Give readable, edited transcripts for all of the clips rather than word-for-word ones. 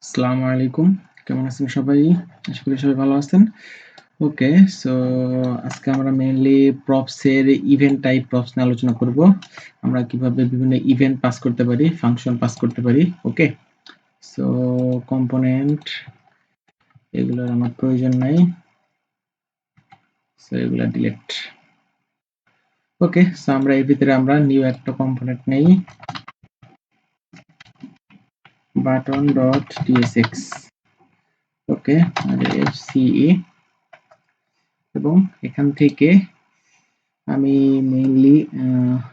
আসসালামু আলাইকুম। কেমন আছেন সবাই? আশা করি সবাই ভালো আছেন। ওকে, সো আজকে আমরা মেইনলি প্রপস এর ইভেন্ট টাইপ প্রপস নিয়ে আলোচনা করব। আমরা কিভাবে বিভিন্ন ইভেন্ট পাস করতে পারি, ফাংশন পাস করতে পারি। ওকে, সো কম্পোনেন্ট এগুলোর আমার প্রয়োজন নাই, সো এগুলো ডিলিট। ওকে, সো আমরা এর ভিতরে আমরা নিউ একটা কম্পোনেন্ট নেই, বাটন ডট টিএসএক্স। ওকে, আর এফসিই, এবং এখান থেকে আমি মেইনলি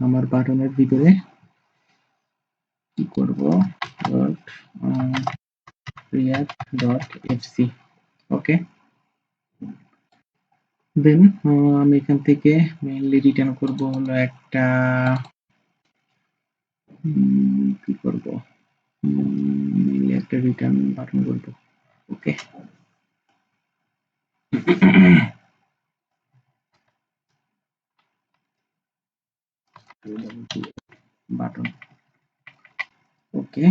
আমার বাটনের ভিতরে কি করব, ডট react.fc। ওকে, দেন আমি এখান থেকে মেইনলি রিটার্ন করব হলো একটা কি করব, মেইনলি একটা রিটার্ন বাটন করব। Okay, button. Okay,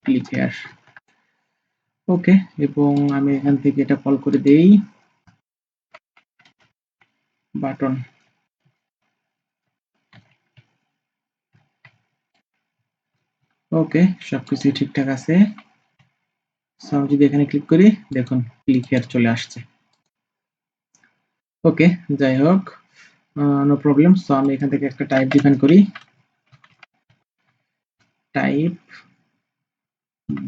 click here. Okay, এবং আমি এখান থেকে এটা কল করে দেই বাটন। ওকে, সবকিছু ঠিকঠাক আছে। সো আমি যদি এখানে ক্লিক করি, দেখুন ক্লিক হিয়ার চলে আসছে। ওকে, যাই হোক, নো প্রবলেম। সো আমি এখান থেকে একটা টাইপ ডিফাইন করি, type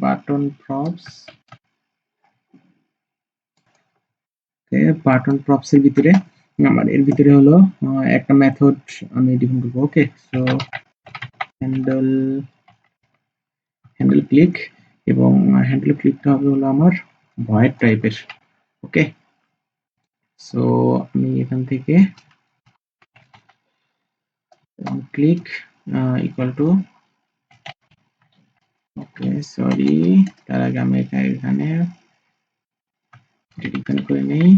button props. Button props এর ভিতরে আমার এর ভিতরে হলো একটা মেথড আমি ডিফাইন করব। ওকে, সো হ্যান্ডেল ক্লিক, এবং হ্যান্ডেল ক্লিকটা হবে হলো আমার ভয়েড টাইপের। ওকে, সো আমি এখান থেকে click equal to, okay sorry, তার আগে আমি এখানে ডিফাইন করে নেই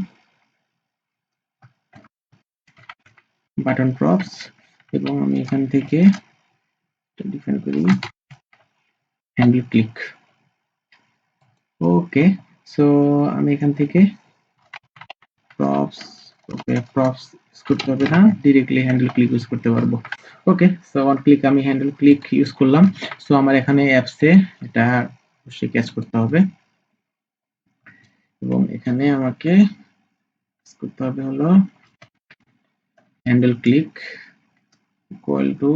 বাটন প্রপস, এবং আমি এখান থেকে ডিফাইন করি হ্যান্ডেল ক্লিক। ওকে, সো আমি এখান থেকে প্রপস, ওকে প্রপস ইউজ করতে হবে না, ডিরেক্টলি হ্যান্ডেল ক্লিক ইউজ করতে পারবো। ওকে, সো ওয়ান ক্লিক আমি হ্যান্ডেল ক্লিক ইউজ করলাম। সো আমার এখানে অ্যাপসে এটা অবশ্যই ক্যাচ করতে হবে, এবং এখানে আমাকে করতে হবে হলো handle click equal to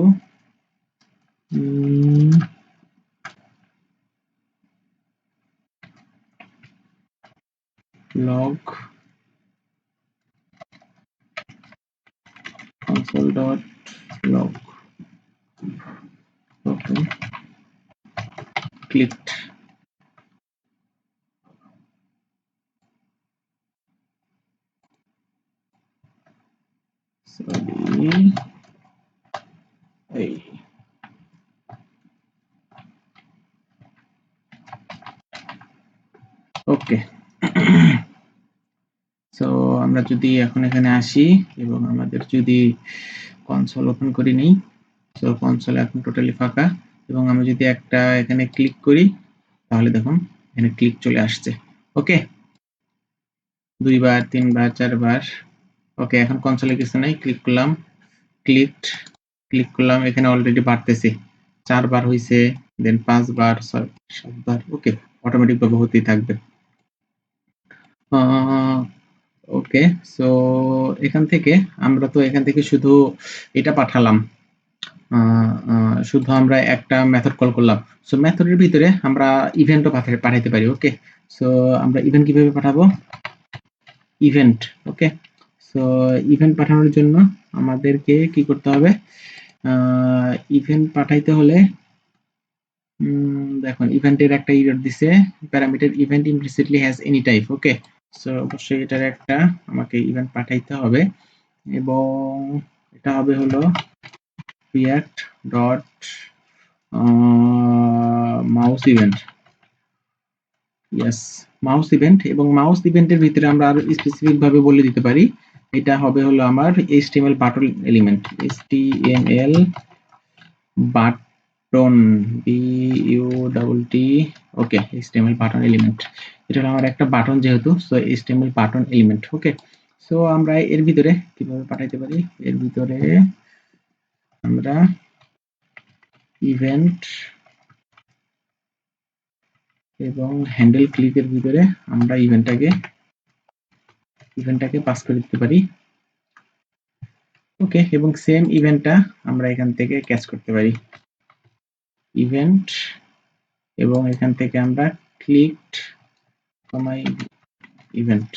log console.log. Okay, clicked. Sorry, hey. Okay, so আমরা যদি এখন এখানে আসি এবং আমাদের যদি কনসোল ওপেন করে নিই, সো কনসোল এখন টোটালি ফাঁকা, এবং আমি যদি একটা এখানে ক্লিক করি, তাহলে দেখুন এখানে ক্লিক চলে আসছে। ওকে, 2 বার 3 বার 4 বার। ওকে, এখন কনসোলে কিছু নাই, ক্লিক করলাম, ক্লিক করলাম, এখানে অলরেডি বাড়তেছে, 4 বার হইছে, দেন 5 বার, 7 বার। ওকে, অটোমেটিক ভাবে হতেই থাকবে। ওকে, সো এখান থেকে আমরা তো এখান থেকে শুধু এটা পাঠালাম, শুধু আমরা একটা মেথড কল করলাম। সো মেথডের ভিতরে আমরা ইভেন্টও পাঠাইতে পারি। ওকে, সো আমরা ইভেন্ট কিভাবে পাঠাবো, ইভেন্ট। ওকে, সো ইভেন্ট পাঠানোর জন্য আমাদেরকে কি করতে হবে, ইভেন্ট পাঠাইতে হলে দেখুন ইভেন্টের একটা এরর দিছে, parameter event implicitly has any type. Okay, so অবশ্যই এটার একটা আমাকে ইভেন্ট পাঠাইতে হবে, এবং এটা হবে হলো react dot mouse event. Yes, mouse event, এবং মাউস ইভেন্টের ভিতরে আমরা আরো স্পেসিফিক ভাবে বলে দিতে পারি, এটা হবে হলো আমার HTML button element, HTML button BUTT ওকে HTML বাটন এলিমেন্ট এটা হলো আমার একটা বাটন যেহেতু so HTML button element okay so আমরা এর ভিতরে কিভাবে পাঠাইতে পারি এর ভিতরে আমরা ইভেন্ট এবং হ্যান্ডেল ক্লিকের ভিতরে আমরা ইভেন্টটাকে পাস করে দিতে পারি ওকে এবং সেম ইভেন্টটা আমরা এখান থেকে ক্যাচ করতে পারি ইভেন্ট এবং এখান থেকে আমরা ক্লিকড মাই ইভেন্ট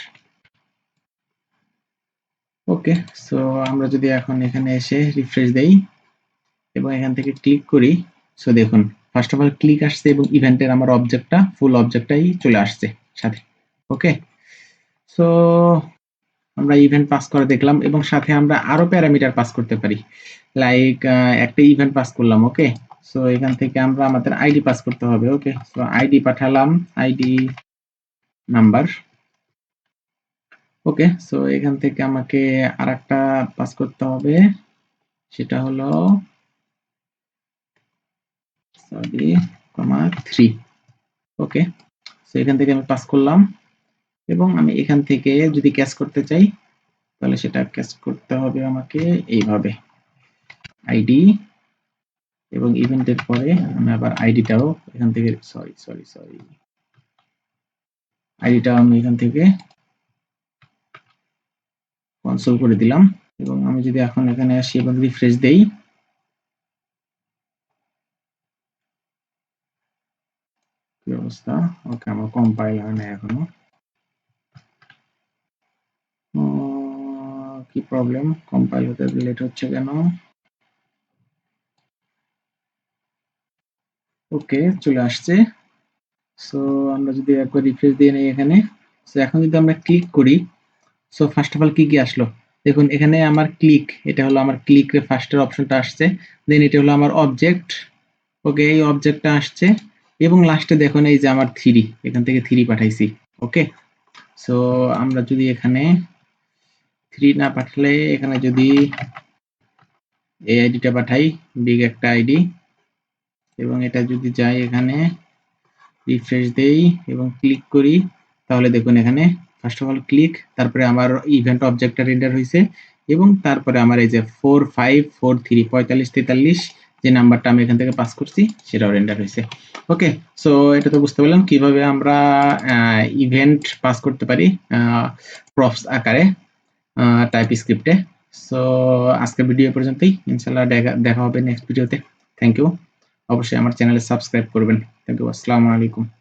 ওকে সো আমরা যদি এখন এখানে এসে রিফ্রেশ দেই এবং এখান থেকে ক্লিক করি সো দেখুন ফার্স্ট অফ অল ক্লিক আসছে এবং ইভেন্টের আমার অবজেক্টটা ফুল অবজেক্টটাই চলে আসছে সাথে ওকে সো আমরা ইভেন্ট পাস করে দেখলাম এবং সাথে আমরা আরো প্যারামিটার পাস করতে পারি লাইক একটা ইভেন্ট পাস করলাম ওকে সো এখান থেকে আমরা আমাদের আইডি পাস করতে হবে ওকে সো আইডি পাঠালাম আইডি নাম্বার ওকে সো এখান থেকে আমাকে আরেকটা পাস করতে হবে সেটা হলো সরি কমা 3 ওকে সো এখান থেকে আমি পাস করলাম এবং আমি এখান থেকে যদি ক্যাচ করতে চাই তাহলে সেটা ক্যাচ করতে হবে আমাকে এইভাবে আইডি এবং ইভেন্টের পরে আমি আবার আইডিটাও এখান থেকে সরি আইডিটাও আমি এখান থেকে কনসোল করে দিলাম এবং আমি যদি এখন এখানে আসি এবং রিফ্রেশ দেই কি অবস্থা ওকে আমার কম্পাইল হয় না এখনো কি প্রবলেম কম্পাইল হতে লেট হচ্ছে কেন ওকে চলে আসছে সো আমরা যদি একবার রিফ্রেশ দিয়ে নেই এখানে সো এখন যদি আমরা ক্লিক করি সো ফার্স্ট অফ অল কি আসলো দেখুন এখানে আমার ক্লিক এটা হলো আমার ক্লিক ফার্স্টের অপশনটা আসছে দেন এটা হলো আমার অবজেক্ট ওকে এই অবজেক্টটা আসছে এবং লাস্টে দেখুন এই যে আমার 3 এখান থেকে 3 পাঠাইছি ওকে সো আমরা যদি এখানে 3 না পাঠালে এখানে যদি এই আইডিটা পাঠাই বিগ একটা আইডি এবং এটা যদি যাই এখানে রিফ্রেশ দেই এবং ক্লিক করি তাহলে দেখুন এখানে ফার্স্ট অফ অল ক্লিক তারপরে আমার ইভেন্ট অবজেক্টটা রেন্ডার হয়েছে এবং তারপরে আমার এই যে 4543 4543 যে নাম্বারটা আমি এখান থেকে পাস করছি সেটাও রেন্ডার হয়েছে ওকে সো এটা তো বুঝতে পারলাম কিভাবে আমরা ইভেন্ট পাস করতে পারি প্রপস আকারে টাইপস্ক্রিপ্টে সো আজকের ভিডিও পর্যন্তই ইনশাআল্লাহ দেখা হবে নেক্সট ভিডিওতে থ্যাংক ইউ অবশ্যই আমার চ্যানেলে সাবস্ক্রাইব করবেন থ্যাংক ইউ আসসালামু আলাইকুম